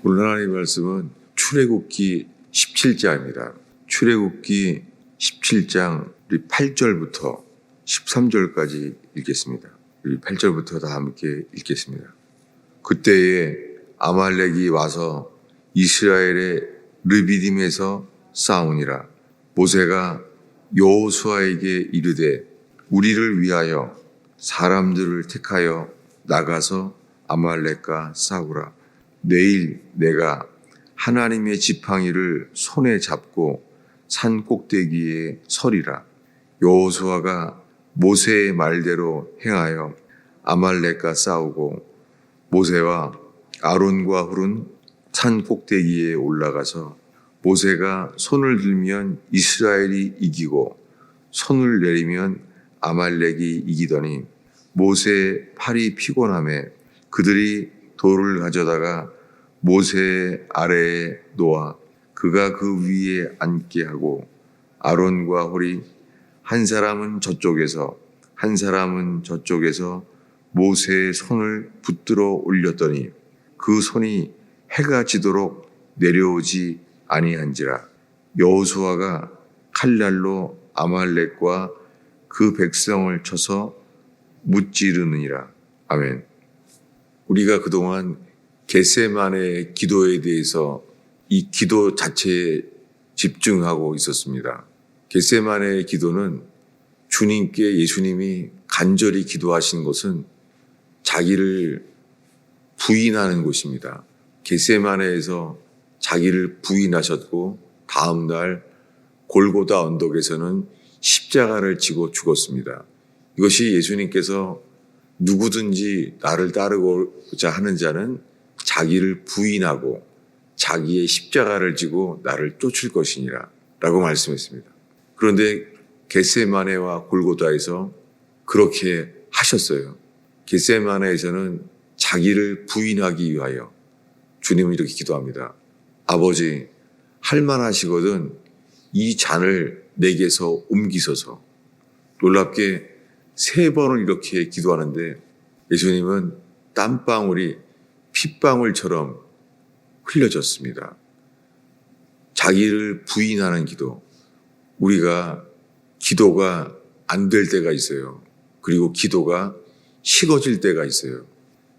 오늘 하나님의 말씀은 출애굽기 17장입니다. 출애굽기 17장 우리 8절부터 13절까지 읽겠습니다. 우리 8절부터 다 함께 읽겠습니다. 그때에 아말렉이 와서 이스라엘의 르비딤에서 싸우니라. 모세가 여호수아에게 이르되 우리를 위하여 사람들을 택하여 나가서 아말렉과 싸우라. 내일 내가 하나님의 지팡이를 손에 잡고 산 꼭대기에 서리라. 여호수아가 모세의 말대로 행하여 아말렉과 싸우고 모세와 아론과 훌은 산 꼭대기에 올라가서 모세가 손을 들면 이스라엘이 이기고 손을 내리면 아말렉이 이기더니 모세의 팔이 피곤하매 그들이 돌을 가져다가 모세 아래에 놓아 그가 그 위에 앉게 하고 아론과 홀이 한 사람은 저쪽에서 한 사람은 저쪽에서 모세의 손을 붙들어 올렸더니 그 손이 해가 지도록 내려오지 아니한지라. 여호수아가 칼날로 아말렉과 그 백성을 쳐서 무찌르느니라. 아멘. 우리가 그동안 겟세마네의 기도에 대해서 이 기도 자체에 집중하고 있었습니다. 겟세마네의 기도는 주님께 예수님이 간절히 기도하신 것은 자기를 부인하는 곳입니다. 겟세마네에서 자기를 부인하셨고 다음 날 골고다 언덕에서는 십자가를 지고 죽었습니다. 이것이 예수님께서 누구든지 나를 따르고자 하는 자는 자기를 부인하고 자기의 십자가를 지고 나를 쫓을 것이니라 라고 말씀했습니다. 그런데 겟세마네와 골고다에서 그렇게 하셨어요. 겟세마네에서는 자기를 부인하기 위하여 주님은 이렇게 기도합니다. 아버지, 할만하시거든 이 잔을 내게서 옮기소서. 놀랍게 3번을 이렇게 기도하는데 예수님은 땀방울이 핏방울처럼 흘려졌습니다. 자기를 부인하는 기도. 우리가 기도가 안 될 때가 있어요. 그리고 기도가 식어질 때가 있어요.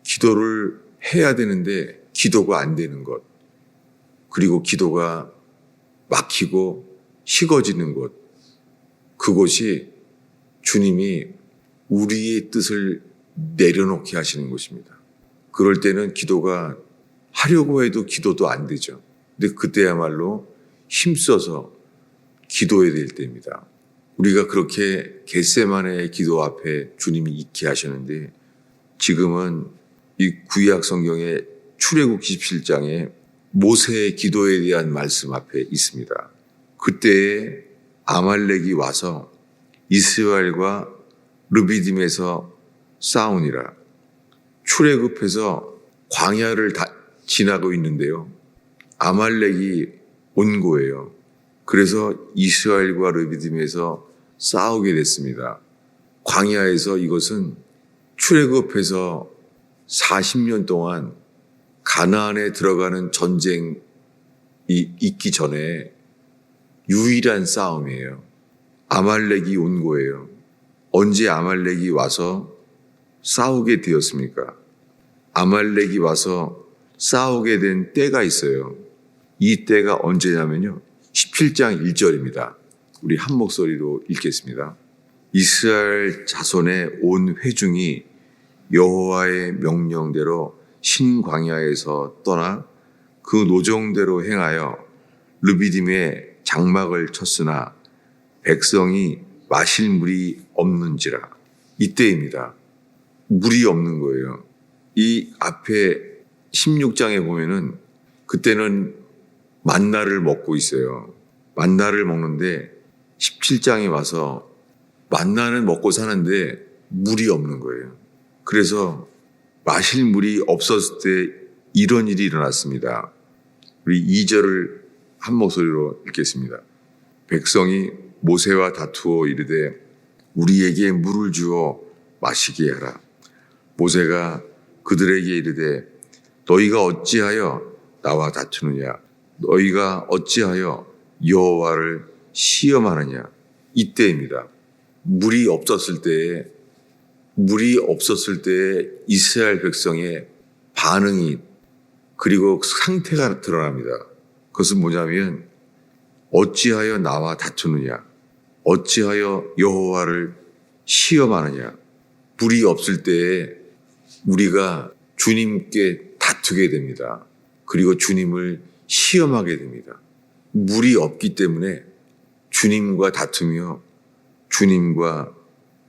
기도를 해야 되는데 기도가 안 되는 것. 그리고 기도가 막히고 식어지는 것. 그것이 주님이 우리의 뜻을 내려놓게 하시는 것입니다. 그럴 때는 기도가 하려고 해도 기도도 안 되죠. 근데 그때야말로 힘써서 기도해야 될 때입니다. 우리가 그렇게 겟세마네의 기도 앞에 주님이 있게 하셨는데 지금은 이 구약 성경의 출애굽기 17장에 모세의 기도에 대한 말씀 앞에 있습니다. 그때에 아말렉이 와서 이스라엘과 르비딤에서 싸우니라. 출애굽해서 광야를 지나고 있는데요. 아말렉이 온 거예요. 그래서 이스라엘과 르비딤에서 싸우게 됐습니다. 광야에서 이것은 출애굽해서 40년 동안 가나안에 들어가는 전쟁이 있기 전에 유일한 싸움이에요. 아말렉이 온 거예요. 언제 아말렉이 와서 싸우게 되었습니까? 아말렉이 와서 싸우게 된 때가 있어요. 이 때가 언제냐면요. 17장 1절입니다. 우리 한 목소리로 읽겠습니다. 이스라엘 자손의 온 회중이 여호와의 명령대로 신광야에서 떠나 그 노정대로 행하여 르비딤에 장막을 쳤으나 백성이 마실 물이 없는지라. 이때입니다. 물이 없는 거예요. 이 앞에 16장에 보면은 그때는 만나를 먹고 있어요. 만나를 먹는데 17장에 와서 만나는 먹고 사는데 물이 없는 거예요. 그래서 마실 물이 없었을 때 이런 일이 일어났습니다. 우리 2절을 한 목소리로 읽겠습니다. 백성이 모세와 다투어 이르되 우리에게 물을 주어 마시게 하라. 모세가 그들에게 이르되 너희가 어찌하여 나와 다투느냐? 너희가 어찌하여 여호와를 시험하느냐? 이때입니다. 물이 없었을 때 이스라엘 백성의 반응이 그리고 상태가 드러납니다. 그것은 뭐냐면 어찌하여 나와 다투느냐? 어찌하여 여호와를 시험하느냐? 물이 없을 때에 우리가 주님께 다투게 됩니다. 그리고 주님을 시험하게 됩니다. 물이 없기 때문에 주님과 다투며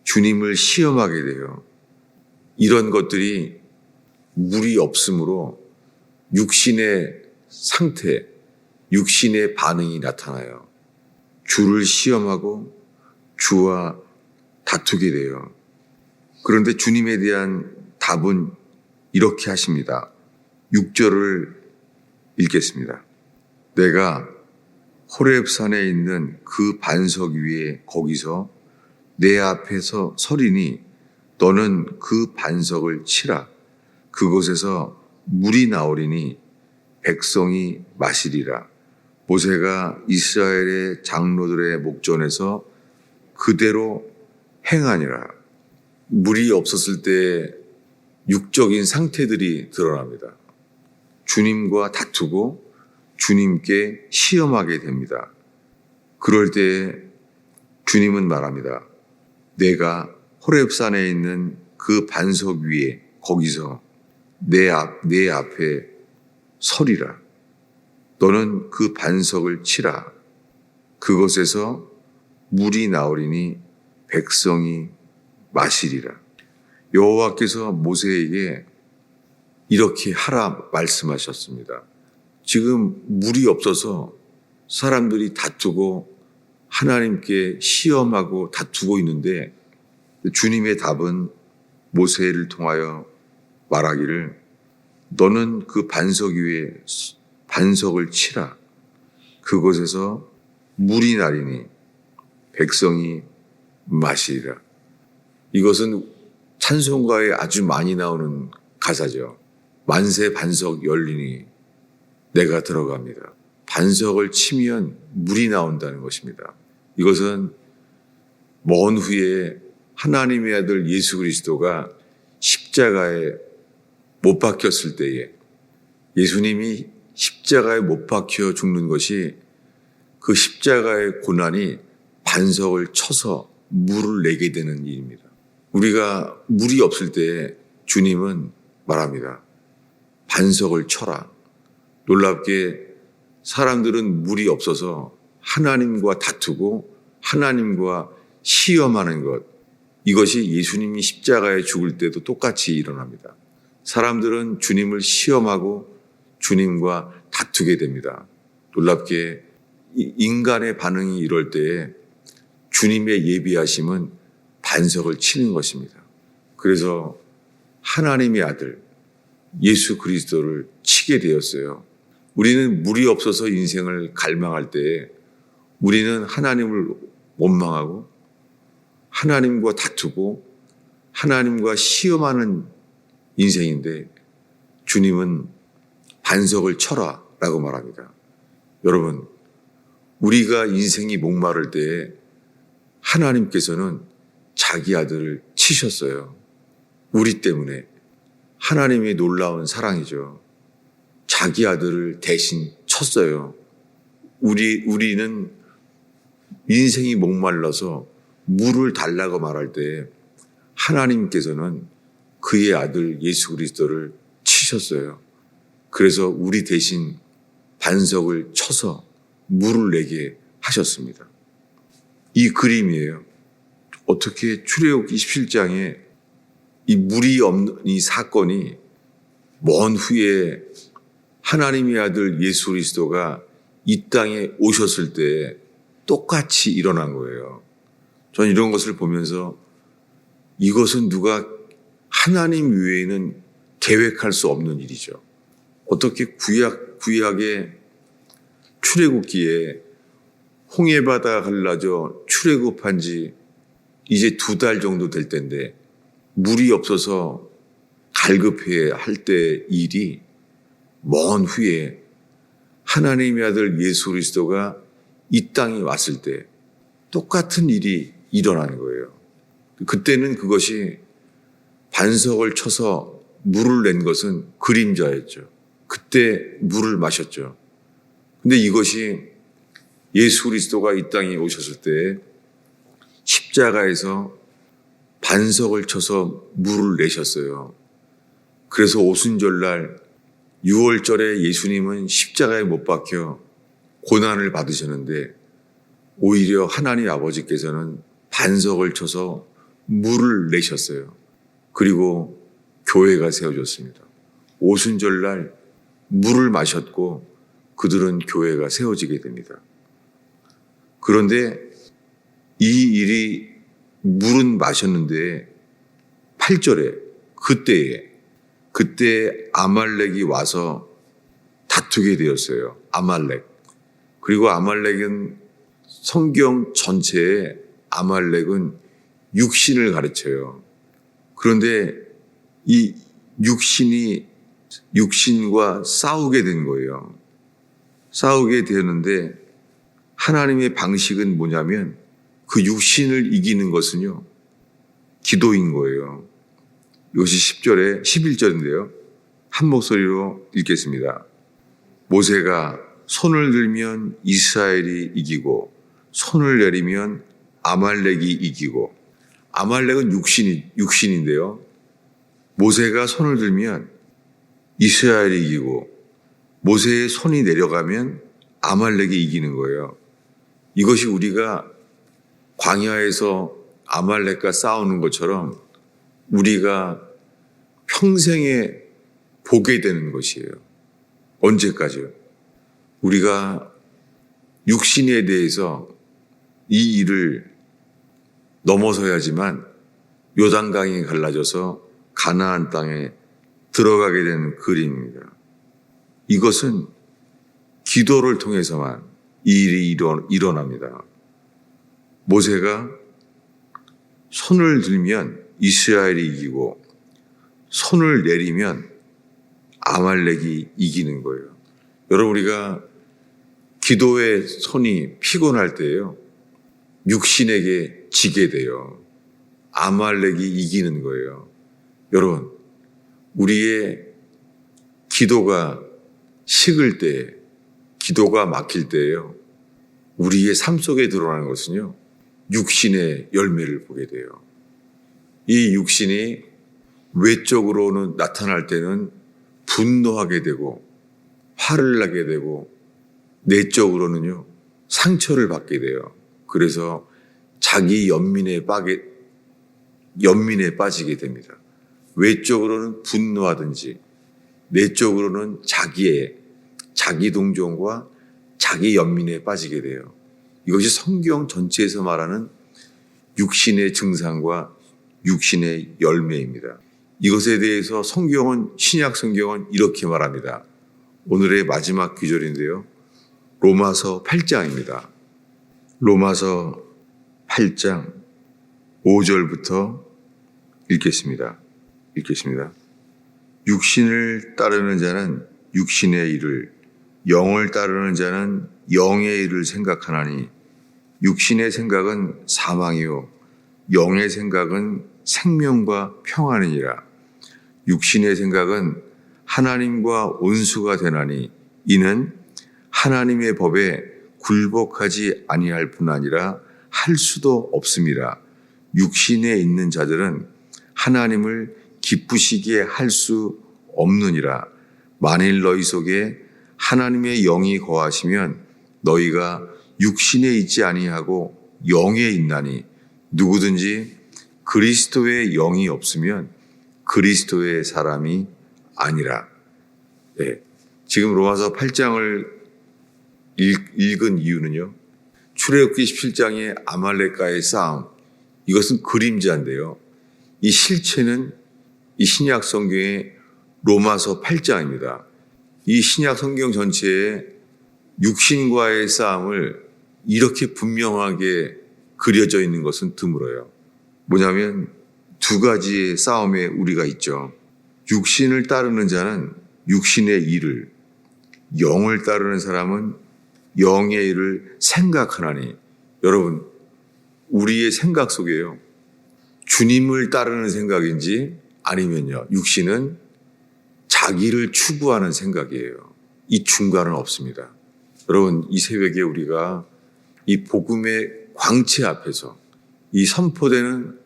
주님을 시험하게 돼요. 이런 것들이 물이 없으므로 육신의 상태, 육신의 반응이 나타나요. 주를 시험하고 주와 다투게 돼요. 그런데 주님에 대한 답은 이렇게 하십니다. 6절을 읽겠습니다. 내가 호렙산에 있는 그 반석 위에 거기서 내 앞에서 서리니 너는 그 반석을 치라. 그곳에서 물이 나오리니 백성이 마시리라. 모세가 이스라엘의 장로들의 목전에서 그대로 행하니라. 물이 없었을 때 육적인 상태들이 드러납니다. 주님과 다투고 주님께 시험하게 됩니다. 그럴 때 주님은 말합니다. 내가 호렙산에 있는 그 반석 위에 거기서 내 앞에 서리라. 너는 그 반석을 치라. 그곳에서 물이 나오리니 백성이 마시리라. 여호와께서 모세에게 이렇게 하라 말씀하셨습니다. 지금 물이 없어서 사람들이 다투고 하나님께 시험하고 다투고 있는데 주님의 답은 모세를 통하여 말하기를 너는 그 반석 위에 반석을 치라. 그곳에서 물이 나리니 백성이 마시리라. 이것은 찬송가에 아주 많이 나오는 가사죠. 만세 반석 열리니 내가 들어갑니다. 반석을 치면 물이 나온다는 것입니다. 이것은 먼 후에 하나님의 아들 예수 그리스도가 십자가에 못 박혔을 때에 예수님이 십자가에 못 박혀 죽는 것이 그 십자가의 고난이 반석을 쳐서 물을 내게 되는 일입니다. 우리가 물이 없을 때 주님은 말합니다. 반석을 쳐라. 놀랍게 사람들은 물이 없어서 하나님과 다투고 하나님과 시험하는 것, 이것이 예수님이 십자가에 죽을 때도 똑같이 일어납니다. 사람들은 주님을 시험하고 주님과 다투게 됩니다. 놀랍게 인간의 반응이 이럴 때에 주님의 예비하심은 반석을 치는 것입니다. 그래서 하나님의 아들 예수 그리스도를 치게 되었어요. 우리는 물이 없어서 인생을 갈망할 때에 우리는 하나님을 원망하고 하나님과 다투고 하나님과 시험하는 인생인데 주님은 반석을 쳐라 라고 말합니다. 여러분, 우리가 인생이 목마를 때에 하나님께서는 자기 아들을 치셨어요. 우리 때문에. 하나님의 놀라운 사랑이죠. 자기 아들을 대신 쳤어요. 우리는 인생이 목말라서 물을 달라고 말할 때 하나님께서는 그의 아들 예수 그리스도를 치셨어요. 그래서 우리 대신 반석을 쳐서 물을 내게 하셨습니다. 이 그림이에요. 어떻게 출애굽기 17장에 이 물이 없는 이 사건이 먼 후에 하나님의 아들 예수 그리스도가 이 땅에 오셨을 때 똑같이 일어난 거예요. 저는 이런 것을 보면서 이것은 누가 하나님 외에는 계획할 수 없는 일이죠. 어떻게 구약의 출애굽기에 홍해바다 갈라져 출애굽한 지 이제 2달 정도 될 때인데 물이 없어서 갈급해 할 때 일이 먼 후에 하나님의 아들 예수 그리스도가 이 땅에 왔을 때 똑같은 일이 일어나는 거예요. 그때는 그것이 반석을 쳐서 물을 낸 것은 그림자였죠. 그때 물을 마셨죠. 근데 이것이 예수 그리스도가 이 땅에 오셨을 때 십자가에서 반석을 쳐서 물을 내셨어요. 그래서 오순절날 6월절에 예수님은 십자가에 못 박혀 고난을 받으셨는데 오히려 하나님 아버지께서는 반석을 쳐서 물을 내셨어요. 그리고 교회가 세워졌습니다. 오순절날 물을 마셨고 그들은 교회가 세워지게 됩니다. 그런데 이 일이 물은 마셨는데 8절에 그때 아말렉이 와서 다투게 되었어요. 아말렉. 그리고 아말렉은 성경 전체에 아말렉은 육신을 가르쳐요. 그런데 이 육신과 싸우게 된 거예요. 싸우게 되었는데 하나님의 방식은 뭐냐면 그 육신을 이기는 것은요, 기도인 거예요. 이것이 11절인데요. 한 목소리로 읽겠습니다. 모세가 손을 들면 이스라엘이 이기고 손을 내리면 아말렉이 이기고, 아말렉은 육신인데요. 모세가 손을 들면 이스라엘이 이기고 모세의 손이 내려가면 아말렉이 이기는 거예요. 이것이 우리가 광야에서 아말렉과 싸우는 것처럼 우리가 평생에 보게 되는 것이에요. 언제까지요? 우리가 육신에 대해서 이 일을 넘어서야지만 요단강이 갈라져서 가나안 땅에 들어가게 되는 그림입니다. 이것은 기도를 통해서만 이 일이 일어납니다. 모세가 손을 들면 이스라엘이 이기고 손을 내리면 아말렉이 이기는 거예요. 여러분, 우리가 기도의 손이 피곤할 때요, 육신에게 지게 돼요. 아말렉이 이기는 거예요. 여러분, 우리의 기도가 식을 때, 기도가 막힐 때예요, 우리의 삶 속에 드러나는 것은요, 육신의 열매를 보게 돼요. 이 육신이 외적으로는 나타날 때는 분노하게 되고 화를 나게 되고 내적으로는요, 상처를 받게 돼요. 그래서 자기 연민에 빠지게 됩니다. 외적으로는 분노하든지 내적으로는 자기 동정과 자기 연민에 빠지게 돼요. 이것이 성경 전체에서 말하는 육신의 증상과 육신의 열매입니다. 이것에 대해서 신약 성경은 이렇게 말합니다. 오늘의 마지막 구절인데요, 로마서 8장입니다. 로마서 8장 5절부터 읽겠습니다. 육신을 따르는 자는 육신의 일을, 영을 따르는 자는 영의 일을 생각하나니 육신의 생각은 사망이요 영의 생각은 생명과 평안이니라. 육신의 생각은 하나님과 원수가 되나니 이는 하나님의 법에 굴복하지 아니할 뿐 아니라 할 수도 없습니다. 육신에 있는 자들은 하나님을 기쁘시게 할 수 없느니라. 만일 너희 속에 하나님의 영이 거하시면 너희가 육신에 있지 아니하고 영에 있나니 누구든지 그리스도의 영이 없으면 그리스도의 사람이 아니라. 네. 지금 로마서 8장을 읽은 이유는요, 출애굽기 17장의 아말렉과의 싸움, 이것은 그림자인데요, 이 실체는 이 신약 성경의 로마서 8장입니다. 이 신약 성경 전체에 육신과의 싸움을 이렇게 분명하게 그려져 있는 것은 드물어요. 뭐냐면 두 가지의 싸움에 우리가 있죠. 육신을 따르는 자는 육신의 일을, 영을 따르는 사람은 영의 일을 생각하나니. 여러분, 우리의 생각 속에요, 주님을 따르는 생각인지 아니면요, 육신은 자기를 추구하는 생각이에요. 이 중간은 없습니다. 여러분, 이 새벽에 우리가 이 복음의 광채 앞에서 이 선포되는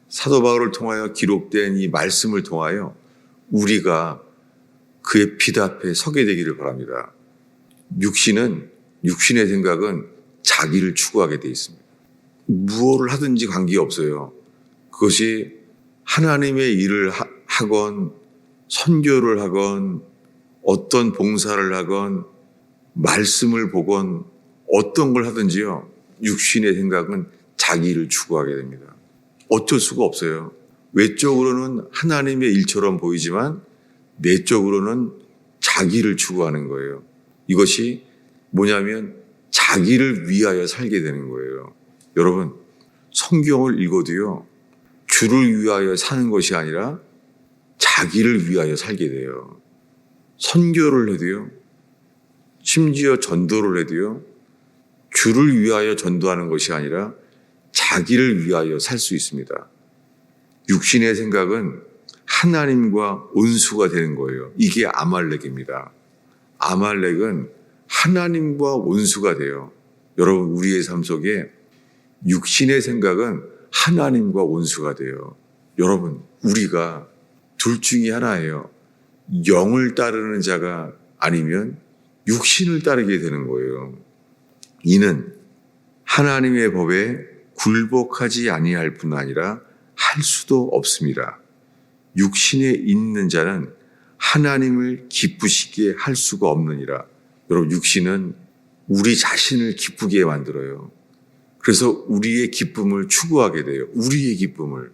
사도 바울을 통하여 기록된 이 말씀을 통하여 우리가 그의 빛 앞에 서게 되기를 바랍니다. 육신의 생각은 자기를 추구하게 돼 있습니다. 무엇을 하든지 관계없어요. 그것이 하나님의 일을 하건 선교를 하건 어떤 봉사를 하건 말씀을 보건 어떤 걸 하든지요, 육신의 생각은 자기를 추구하게 됩니다. 어쩔 수가 없어요. 외적으로는 하나님의 일처럼 보이지만 내적으로는 자기를 추구하는 거예요. 이것이 뭐냐면 자기를 위하여 살게 되는 거예요. 여러분, 성경을 읽어도요, 주를 위하여 사는 것이 아니라 자기를 위하여 살게 돼요. 선교를 해도요, 심지어 전도를 해도요, 주를 위하여 전도하는 것이 아니라 자기를 위하여 살 수 있습니다. 육신의 생각은 하나님과 원수가 되는 거예요. 이게 아말렉입니다. 아말렉은 하나님과 원수가 돼요. 여러분, 우리의 삶 속에 육신의 생각은 하나님과 원수가 돼요. 여러분, 우리가 둘 중에 하나예요. 영을 따르는 자가 아니면 육신을 따르게 되는 거예요. 이는 하나님의 법에 굴복하지 아니할 뿐 아니라 할 수도 없습니다. 육신에 있는 자는 하나님을 기쁘시게 할 수가 없느니라. 여러분, 육신은 우리 자신을 기쁘게 만들어요. 그래서 우리의 기쁨을 추구하게 돼요. 우리의 기쁨을.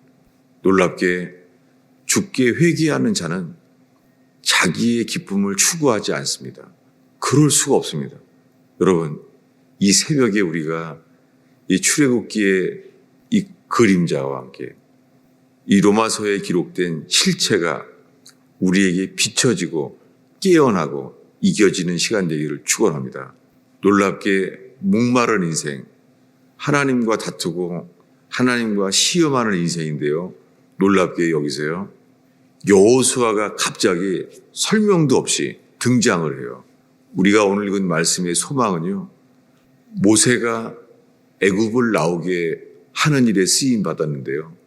놀랍게 주께 회개하는 자는 자기의 기쁨을 추구하지 않습니다. 그럴 수가 없습니다. 여러분, 이 새벽에 우리가 이 출애굽기의 이 그림자와 함께 이 로마서에 기록된 실체가 우리에게 비춰지고 깨어나고 이겨지는 시간 되기를 축원합니다. 놀랍게 목마른 인생, 하나님과 다투고 하나님과 시험하는 인생인데요, 놀랍게 여기서요, 여호수아가 갑자기 설명도 없이 등장을 해요. 우리가 오늘 읽은 말씀의 소망은요, 모세가 애굽을 나오게 하는 일에 쓰임 받았는데요,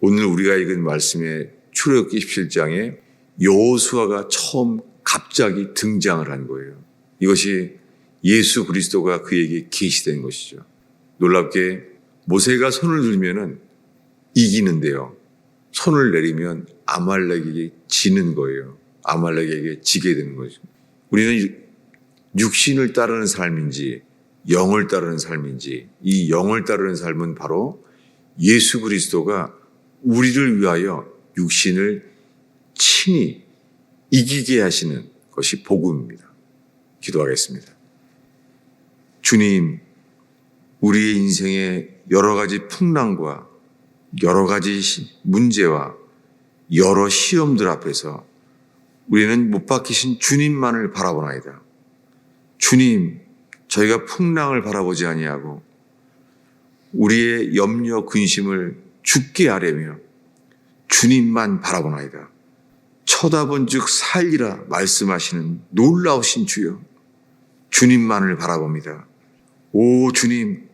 오늘 우리가 읽은 말씀의 출애굽기 17장에 여호수아가 처음 갑자기 등장을 한 거예요. 이것이 예수 그리스도가 그에게 계시된 것이죠. 놀랍게 모세가 손을 들면은 이기는데요, 손을 내리면 아말렉에게 지는 거예요. 아말렉에게 지게 되는 거죠. 우리는 육신을 따르는 삶인지 영을 따르는 삶인지, 이 영을 따르는 삶은 바로 예수 그리스도가 우리를 위하여 육신을 친히 이기게 하시는 것이 복음입니다. 기도하겠습니다. 주님, 우리의 인생의 여러 가지 풍랑과 여러 가지 문제와 여러 시험들 앞에서 우리는 못 박히신 주님만을 바라보나이다. 주님, 저희가 풍랑을 바라보지 아니하고 우리의 염려 근심을 주께 아뢰며 주님만 바라보나이다. 쳐다본 즉 살리라 말씀하시는 놀라우신 주여, 주님만을 바라봅니다. 오 주님,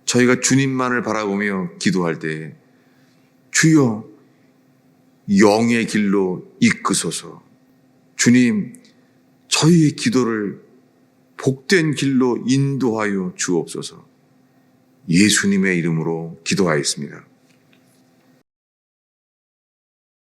저희가 주님만을 바라보며 기도할 때 주여 영의 길로 이끄소서. 주님, 저희의 기도를 복된 길로 인도하여 주옵소서. 예수님의 이름으로 기도하였습니다.